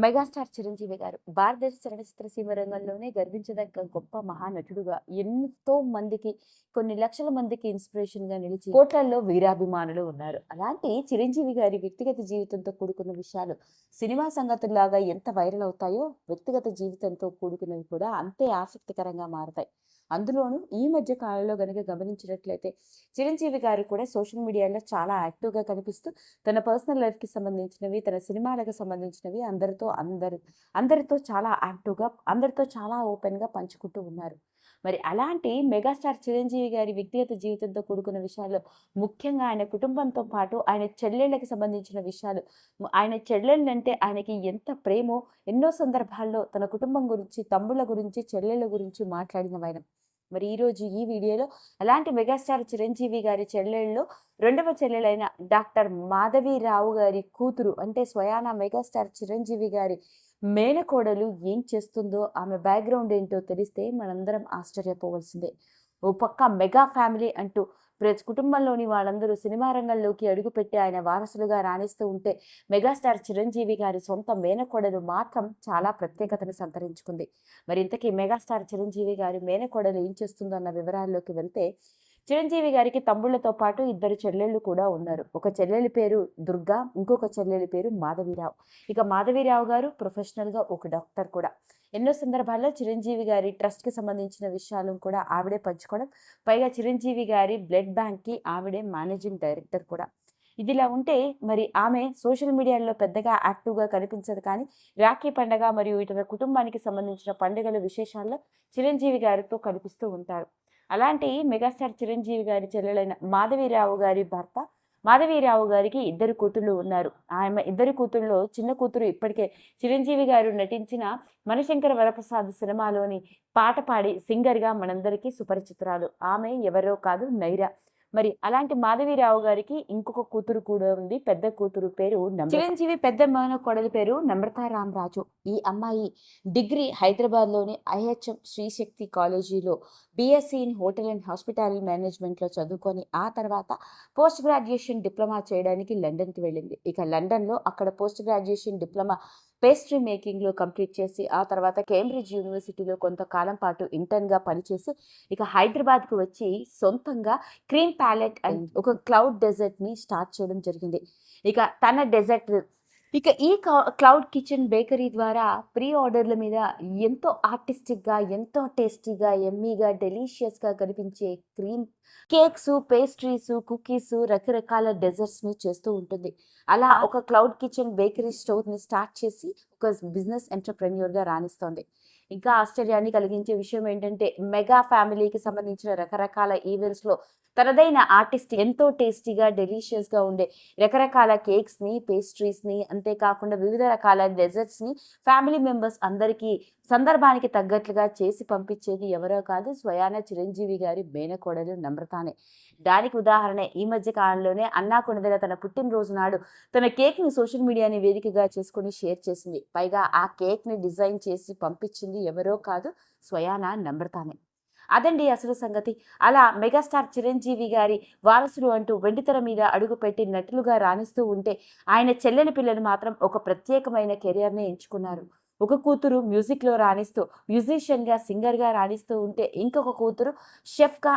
Megastar Chiranjeevi గారు భారతదేశ చలనచిత్ర సీమ రంగంలోనే గర్వించదగ్గ గొప్ప మహానటుడుగా ఎంతో మందికి కొన్ని లక్షల మందికి ఇన్స్పిరేషన్ గా నిలిచి కోట్లల్లో వీరాభిమానులు ఉన్నారు. అలాంటి చిరంజీవి గారి వ్యక్తిగత జీవితంతో కూడుకున్న విషయాలు సినిమా సంగతుల్లాగా ఎంత వైరల్ అవుతాయో వ్యక్తిగత జీవితంతో కూడుకున్నవి కూడా అంతే ఆసక్తికరంగా మారతాయి. అందులోనూ ఈ మధ్య కాలంలో గనుక గమనించినట్లయితే చిరంజీవి గారు కూడా సోషల్ మీడియాలో చాలా యాక్టివ్గా కనిపిస్తూ తన పర్సనల్ లైఫ్కి సంబంధించినవి, తన సినిమాలకు సంబంధించినవి అందరితో చాలా యాక్టివ్గా, అందరితో చాలా ఓపెన్గా పంచుకుంటూ ఉన్నారు. మరి అలాంటి మెగాస్టార్ చిరంజీవి గారి వ్యక్తిగత జీవితంతో కూడుకున్న విషయాల్లో ముఖ్యంగా ఆయన కుటుంబంతో పాటు ఆయన చెల్లెళ్ళకి సంబంధించిన విషయాలు, ఆయన చెల్లెళ్ళంటే ఆయనకి ఎంత ప్రేమో ఎన్నో సందర్భాల్లో తన కుటుంబం గురించి, తమ్ముళ్ళ గురించి, చెల్లెళ్ళ గురించి మాట్లాడినవైన. మరి ఈరోజు ఈ వీడియోలో అలాంటి మెగాస్టార్ చిరంజీవి గారి చెల్లెళ్ళలో రెండవ చెల్లెలైన డాక్టర్ మాధవీరావు గారి కూతురు, అంటే స్వయాన మెగాస్టార్ చిరంజీవి గారి మేనకోడలు ఏం చేస్తుందో, ఆమె బ్యాక్గ్రౌండ్ ఏంటో తెలిస్తే మనందరం ఆశ్చర్యపోవలసిందే. ఓ పక్క మెగా ఫ్యామిలీ అంటూ ప్రతి కుటుంబంలోని వాళ్ళందరూ సినిమా రంగంలోకి అడుగుపెట్టి ఆయన వారసులుగా రాణిస్తూ ఉంటే, మెగాస్టార్ చిరంజీవి గారి సొంత మేనకోడలు మాత్రం చాలా ప్రత్యేకతను సంతరించుకుంది. మరి ఇంతకీ మెగాస్టార్ చిరంజీవి గారి మేనకోడలు ఏం చేస్తుందో అన్న వివరాల్లోకి వెళ్తే, చిరంజీవి గారికి తమ్ముళ్లతో పాటు ఇద్దరు చెల్లెళ్ళు కూడా ఉన్నారు. ఒక చెల్లెలి పేరు దుర్గా, ఇంకొక చెల్లెలి పేరు మాధవీరావు. ఇక మాధవీరావు గారు ప్రొఫెషనల్గా ఒక డాక్టర్ కూడా. ఎన్నో సందర్భాల్లో చిరంజీవి గారి ట్రస్ట్కి సంబంధించిన విషయాలను కూడా ఆవిడే పంచుకోవడం, పైగా చిరంజీవి గారి బ్లడ్ బ్యాంక్కి ఆవిడే మేనేజింగ్ డైరెక్టర్ కూడా. ఇదిలా ఉంటే మరి ఆమె సోషల్ మీడియాలో పెద్దగా యాక్టివ్గా కనిపించదు, కానీ రాఖీ పండుగ మరియు ఇతర కుటుంబానికి సంబంధించిన పండుగల విశేషాల్లో చిరంజీవి గారితో కనిపిస్తూ ఉంటారు. అలాంటి మెగాస్టార్ చిరంజీవి గారి చెల్లెలైన మాధవీరావు గారి భర్త మాధవీరావు గారికి ఇద్దరు కూతుళ్ళు ఉన్నారు. ఆమె ఇద్దరు కూతుళ్ళలో చిన్న కూతురు ఇప్పటికే చిరంజీవి గారు నటించిన మనశంకర వరప్రసాద్ సినిమాలోని పాట పాడి సింగర్గా మనందరికీ సుపరిచితురాలు. ఆమె ఎవరో కాదు, నైరా. మరి అలాంటి మాధవీరావు గారికి ఇంకొక కూతురు కూడా ఉంది. పెద్ద కూతురు పేరు చిరంజీవి పెద్ద కోడలి పేరు నమ్రతా రామరాజు. ఈ అమ్మాయి డిగ్రీ హైదరాబాద్లోని ఐహెచ్ఎం శ్రీశక్తి కాలేజీలో BSc in hotel and hospitality మేనేజ్మెంట్లో చదువుకొని ఆ తర్వాత పోస్ట్ గ్రాడ్యుయేషన్ డిప్లొమా చేయడానికి లండన్కి వెళ్ళింది. ఇక లండన్లో అక్కడ పోస్ట్ గ్రాడ్యుయేషన్ డిప్లొమా పేస్ట్రీ మేకింగ్లో కంప్లీట్ చేసి ఆ తర్వాత కేంబ్రిడ్జ్ యూనివర్సిటీలో కొంతకాలం పాటు ఇంటర్న్గా పనిచేసి ఇక హైదరాబాద్కు వచ్చి సొంతంగా క్రీమ్ ప్యాలెట్ అండ్ ఒక క్లౌడ్ డెజర్ట్ని స్టార్ట్ చేయడం జరిగింది. ఇక తన డెజర్ట్ ఈ క్లౌడ్ కిచెన్ బేకరీ ద్వారా ప్రీ ఆర్డర్ల మీద ఎంతో ఆర్టిస్టిక్గా, ఎంతో టేస్టీగా, ఎమ్మీగా, డెలీషియస్గా కనిపించే క్రీమ్ కేక్స్, పేస్ట్రీస్, కుకీస్, రకరకాల డెజర్ట్స్ని చేస్తూ ఉంటుంది. అలా ఒక క్లౌడ్ కిచెన్ బేకరీ స్టోర్ని స్టార్ట్ చేసి ఒక బిజినెస్ ఎంటర్ప్రెన్యూర్గా రాణిస్తోంది. ఇంకా ఆశ్చర్యాన్ని కలిగించే విషయం ఏంటంటే, మెగా ఫ్యామిలీకి సంబంధించిన రకరకాల ఈవెంట్స్లో తనదైన ఆర్టిస్ట్ ఎంతో టేస్టీగా, డెలీషియస్గా ఉండే రకరకాల కేక్స్ని, పేస్ట్రీస్ని, అంతేకాకుండా వివిధ రకాల డెజర్ట్స్ని ఫ్యామిలీ మెంబర్స్ అందరికీ సందర్భానికి తగ్గట్లుగా చేసి పంపించేది ఎవరో కాదు, స్వయాన చిరంజీవి గారి మేనకోడలు నమ్రతానే. దానికి ఉదాహరణ ఈ మధ్య కాలంలోనే అన్నా కొణిదెల తన పుట్టినరోజు నాడు తన కేక్ని సోషల్ మీడియాని వేదికగా చేసుకుని షేర్ చేసింది. పైగా ఆ కేక్ని డిజైన్ చేసి పంపించింది ఎవరో కాదు, స్వయాన నమ్రతానే. అదండి అసలు సంగతి. అలా మెగాస్టార్ చిరంజీవి గారి వారసులు అంటూ వెండితెర మీద అడుగుపెట్టి నటులుగా రాణిస్తూ ఉంటే, ఆయన చెల్లెలి పిల్లలు మాత్రం ఒక ప్రత్యేకమైన కెరియర్ని ఎంచుకున్నారు. ఒక కూతురు మ్యూజిక్లో రాణిస్తూ మ్యూజిషియన్గా, సింగర్గా రాణిస్తూ ఉంటే, ఇంకొక కూతురు షెఫ్గా,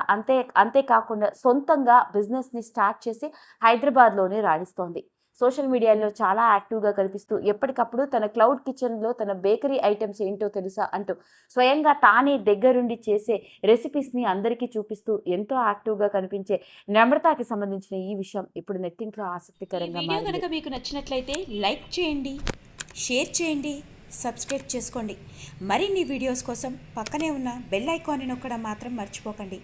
అంతేకాకుండా సొంతంగా బిజినెస్ని స్టార్ట్ చేసి హైదరాబాద్లోనే రాణిస్తోంది. సోషల్ మీడియాలో చాలా యాక్టివ్గా కనిపిస్తూ ఎప్పటికప్పుడు తన క్లౌడ్ కిచెన్లో తన బేకరీ ఐటమ్స్ ఏంటో తెలుసా అంటూ స్వయంగా తానే దగ్గరుండి చేసే రెసిపీస్ని అందరికీ చూపిస్తూ ఎంతో యాక్టివ్గా కనిపించే నమ్రతాకి సంబంధించిన ఈ విషయం ఇప్పుడు నెట్టింట్లో ఆసక్తికరంగా మారింది. కనుక మీకు నచ్చినట్లయితే లైక్ చేయండి, షేర్ చేయండి, సబ్స్క్రైబ్ చేసుకోండి. మరిన్ని వీడియోస్ కోసం పక్కనే ఉన్న బెల్ ఐకాన్ని నొక్కడం మాత్రం మర్చిపోకండి.